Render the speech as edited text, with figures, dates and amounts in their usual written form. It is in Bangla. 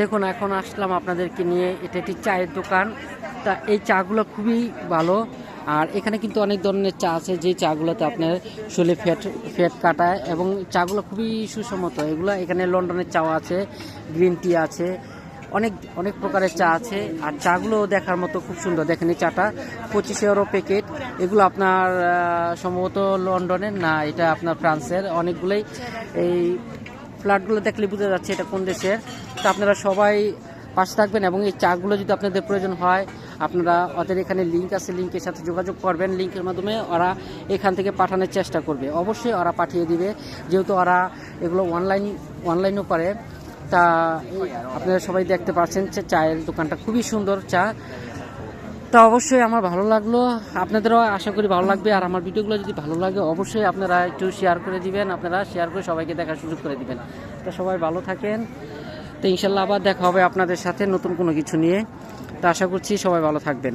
দেখুন এখন আসলাম আপনাদেরকে নিয়ে, এটা একটি চায়ের দোকান। তা এই চাগুলো খুবই ভালো। আর এখানে কিন্তু অনেক ধরনের চা আছে, যে চাগুলোতে আপনার শরীরে ফ্যাট কাটায়, এবং চাগুলো খুবই সুসম্মত। এগুলো এখানে লন্ডনের চা আছে, গ্রিন টি আছে, অনেক অনেক প্রকারের চা আছে। আর চাগুলো দেখার মতো খুব সুন্দর। দেখেন এই চাটা 25 ইউরো প্যাকেট। এগুলো আপনার সম্ভবত লন্ডনের না, এটা আপনার ফ্রান্সের। অনেকগুলোই এই ফ্ল্যাটগুলো দেখলে বোঝা যাচ্ছে এটা কোন দেশের। তো আপনারা সবাই পাশে থাকবেন, এবং এই চাগুলো যদি আপনাদের প্রয়োজন হয়, আপনারা ওদের এখানে লিঙ্ক আছে, লিঙ্কের সাথে যোগাযোগ করবেন। লিঙ্কের মাধ্যমে ওরা এখান থেকে পাঠানোর চেষ্টা করবে, অবশ্যই ওরা পাঠিয়ে দিবে, যেহেতু ওরা এগুলো অনলাইনও করে। তা আপনারা সবাই দেখতে পাচ্ছেন যে চায়ের দোকানটা খুবই সুন্দর চা। তা অবশ্যই আমার ভালো লাগলো, আপনাদেরও আশা করি ভালো লাগবে। আর আমার ভিডিওগুলো যদি ভালো লাগে অবশ্যই আপনারা একটু শেয়ার করে দিবেন, আপনারা শেয়ার করে সবাইকে দেখার সুযোগ করে দিবেন। তা সবাই ভালো থাকেন। তো ইনশাল্লাহ আবার দেখা হবে আপনাদের সাথে নতুন কোনো কিছু নিয়ে। তা আশা করছি সবাই ভালো থাকবেন।